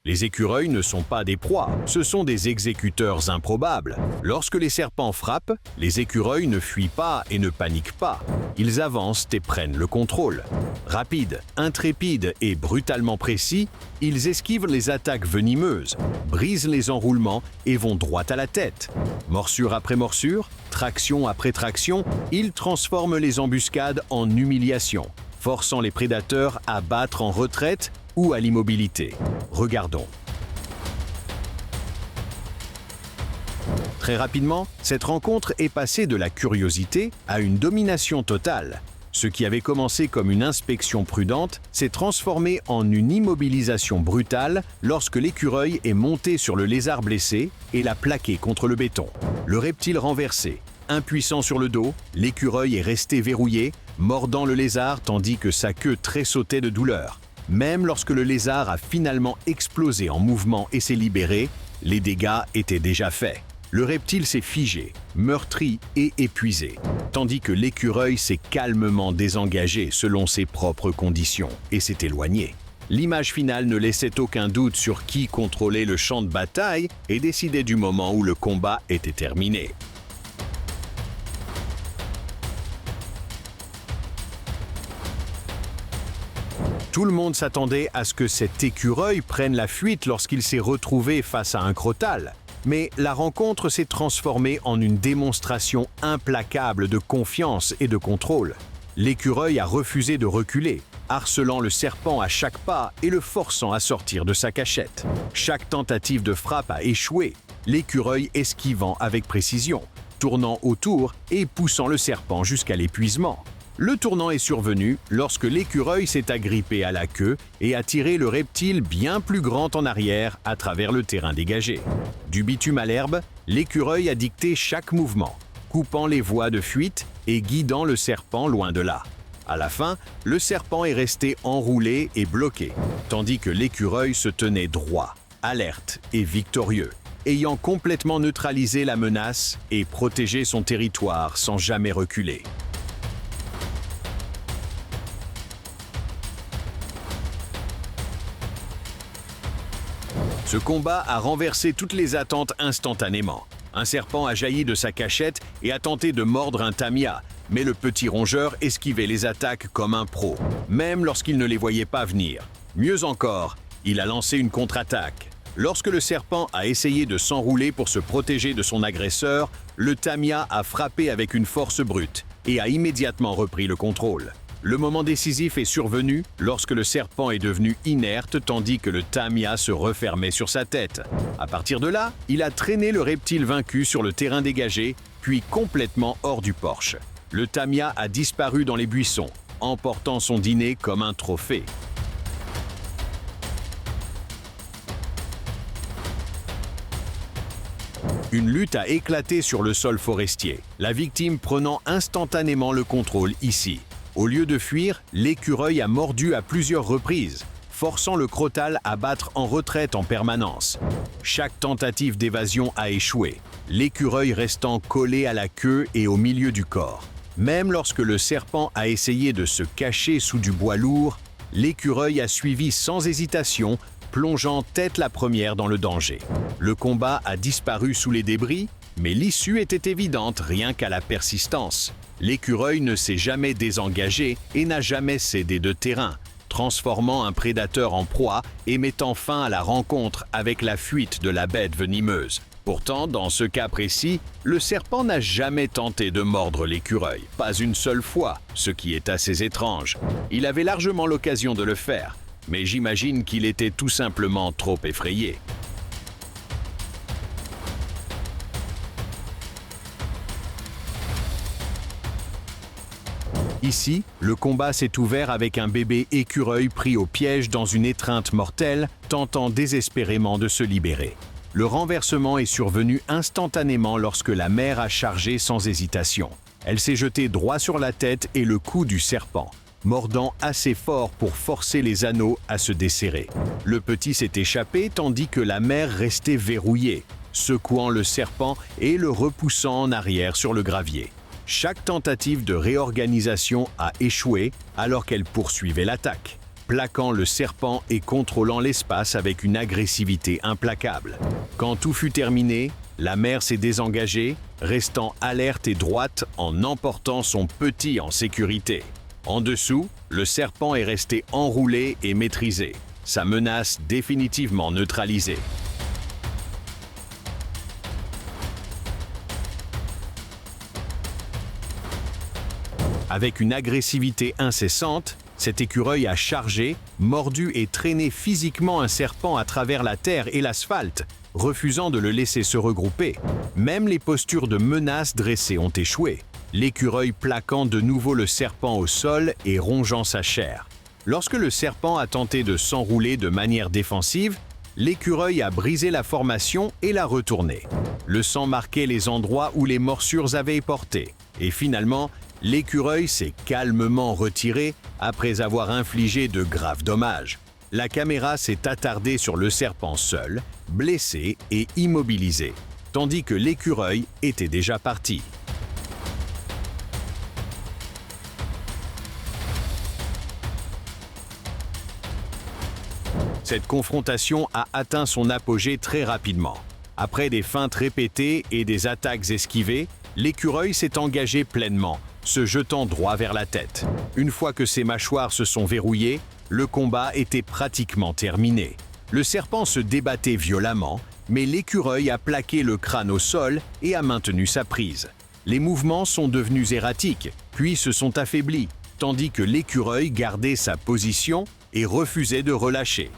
Les écureuils ne sont pas des proies, ce sont des exécuteurs improbables. Lorsque les serpents frappent, les écureuils ne fuient pas et ne paniquent pas. Ils avancent et prennent le contrôle. Rapides, intrépides et brutalement précis, ils esquivent les attaques venimeuses, brisent les enroulements et vont droit à la tête. Morsure après morsure, traction après traction, ils transforment les embuscades en humiliation, forçant les prédateurs à battre en retraite ou à l'immobilité. Regardons. Très rapidement, cette rencontre est passée de la curiosité à une domination totale. Ce qui avait commencé comme une inspection prudente s'est transformé en une immobilisation brutale lorsque l'écureuil est monté sur le lézard blessé et l'a plaqué contre le béton. Le reptile renversé, impuissant sur le dos, l'écureuil est resté verrouillé, mordant le lézard tandis que sa queue tressautait de douleur. Même lorsque le lézard a finalement explosé en mouvement et s'est libéré, les dégâts étaient déjà faits. Le reptile s'est figé, meurtri et épuisé, tandis que l'écureuil s'est calmement désengagé selon ses propres conditions et s'est éloigné. L'image finale ne laissait aucun doute sur qui contrôlait le champ de bataille et décidait du moment où le combat était terminé. Tout le monde s'attendait à ce que cet écureuil prenne la fuite lorsqu'il s'est retrouvé face à un crotal. Mais la rencontre s'est transformée en une démonstration implacable de confiance et de contrôle. L'écureuil a refusé de reculer, harcelant le serpent à chaque pas et le forçant à sortir de sa cachette. Chaque tentative de frappe a échoué, l'écureuil esquivant avec précision, tournant autour et poussant le serpent jusqu'à l'épuisement. Le tournant est survenu lorsque l'écureuil s'est agrippé à la queue et a tiré le reptile bien plus grand en arrière à travers le terrain dégagé. Du bitume à l'herbe, l'écureuil a dicté chaque mouvement, coupant les voies de fuite et guidant le serpent loin de là. À la fin, le serpent est resté enroulé et bloqué, tandis que l'écureuil se tenait droit, alerte et victorieux, ayant complètement neutralisé la menace et protégé son territoire sans jamais reculer. Ce combat a renversé toutes les attentes instantanément. Un serpent a jailli de sa cachette et a tenté de mordre un tamia, mais le petit rongeur esquivait les attaques comme un pro, même lorsqu'il ne les voyait pas venir. Mieux encore, il a lancé une contre-attaque. Lorsque le serpent a essayé de s'enrouler pour se protéger de son agresseur, le tamia a frappé avec une force brute et a immédiatement repris le contrôle. Le moment décisif est survenu lorsque le serpent est devenu inerte tandis que le tamia se refermait sur sa tête. À partir de là, il a traîné le reptile vaincu sur le terrain dégagé, puis complètement hors du porche. Le tamia a disparu dans les buissons, emportant son dîner comme un trophée. Une lutte a éclaté sur le sol forestier, la victime prenant instantanément le contrôle ici. Au lieu de fuir, l'écureuil a mordu à plusieurs reprises, forçant le crotal à battre en retraite en permanence. Chaque tentative d'évasion a échoué, l'écureuil restant collé à la queue et au milieu du corps. Même lorsque le serpent a essayé de se cacher sous du bois lourd, l'écureuil a suivi sans hésitation, plongeant tête la première dans le danger. Le combat a disparu sous les débris, mais l'issue était évidente rien qu'à la persistance. L'écureuil ne s'est jamais désengagé et n'a jamais cédé de terrain, transformant un prédateur en proie et mettant fin à la rencontre avec la fuite de la bête venimeuse. Pourtant, dans ce cas précis, le serpent n'a jamais tenté de mordre l'écureuil, pas une seule fois, ce qui est assez étrange. Il avait largement l'occasion de le faire, mais j'imagine qu'il était tout simplement trop effrayé. Ici, le combat s'est ouvert avec un bébé écureuil pris au piège dans une étreinte mortelle, tentant désespérément de se libérer. Le renversement est survenu instantanément lorsque la mère a chargé sans hésitation. Elle s'est jetée droit sur la tête et le cou du serpent, mordant assez fort pour forcer les anneaux à se desserrer. Le petit s'est échappé tandis que la mère restait verrouillée, secouant le serpent et le repoussant en arrière sur le gravier. Chaque tentative de réorganisation a échoué alors qu'elle poursuivait l'attaque. plaquant le serpent et contrôlant l'espace avec une agressivité implacable. Quand tout fut terminé, la mère s'est désengagée, restant alerte et droite en emportant son petit en sécurité. En dessous, le serpent est resté enroulé et maîtrisé, sa menace définitivement neutralisée. Avec une agressivité incessante, cet écureuil a chargé, mordu et traîné physiquement un serpent à travers la terre et l'asphalte, refusant de le laisser se regrouper. Même les postures de menace dressées ont échoué, l'écureuil plaquant de nouveau le serpent au sol et rongeant sa chair. Lorsque le serpent a tenté de s'enrouler de manière défensive, l'écureuil a brisé la formation et l'a retourné. Le sang marquait les endroits où les morsures avaient porté, et finalement, l'écureuil s'est calmement retiré après avoir infligé de graves dommages. La caméra s'est attardée sur le serpent seul, blessé et immobilisé, tandis que l'écureuil était déjà parti. Cette confrontation a atteint son apogée très rapidement. Après des feintes répétées et des attaques esquivées, l'écureuil s'est engagé pleinement, se jetant droit vers la tête. Une fois que ses mâchoires se sont verrouillées, le combat était pratiquement terminé. Le serpent se débattait violemment, mais l'écureuil a plaqué le crâne au sol et a maintenu sa prise. Les mouvements sont devenus erratiques, puis se sont affaiblis, tandis que l'écureuil gardait sa position et refusait de relâcher.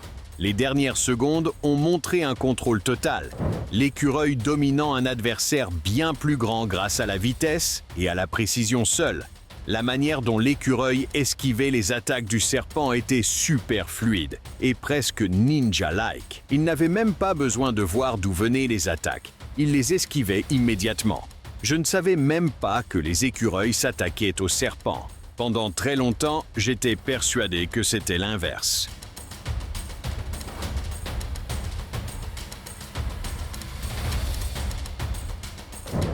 Les dernières secondes ont montré un contrôle total, l'écureuil dominant un adversaire bien plus grand grâce à la vitesse et à la précision seule. La manière dont l'écureuil esquivait les attaques du serpent était super fluide et presque ninja-like. Il n'avait même pas besoin de voir d'où venaient les attaques, il les esquivait immédiatement. Je ne savais même pas que les écureuils s'attaquaient aux serpents. Pendant très longtemps, j'étais persuadé que c'était l'inverse.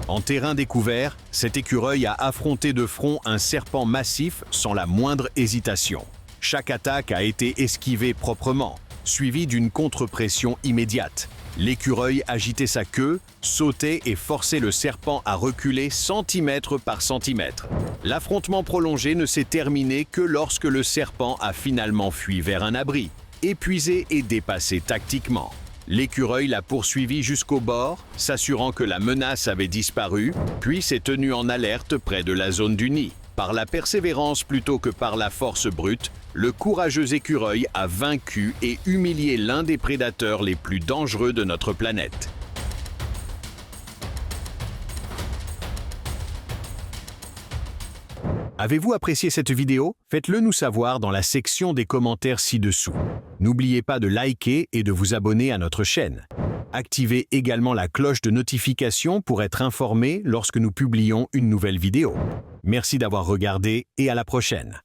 En terrain découvert, cet écureuil a affronté de front un serpent massif sans la moindre hésitation. Chaque attaque a été esquivée proprement, suivie d'une contre-pression immédiate. L'écureuil agitait sa queue, sautait et forçait le serpent à reculer centimètre par centimètre. L'affrontement prolongé ne s'est terminé que lorsque le serpent a finalement fui vers un abri, épuisé et dépassé tactiquement. L'écureuil l'a poursuivi jusqu'au bord, s'assurant que la menace avait disparu, puis s'est tenu en alerte près de la zone du nid. Par la persévérance plutôt que par la force brute, le courageux écureuil a vaincu et humilié l'un des prédateurs les plus dangereux de notre planète. Avez-vous apprécié cette vidéo? Faites-le nous savoir dans la section des commentaires ci-dessous. N'oubliez pas de liker et de vous abonner à notre chaîne. Activez également la cloche de notification pour être informé lorsque nous publions une nouvelle vidéo. Merci d'avoir regardé et à la prochaine.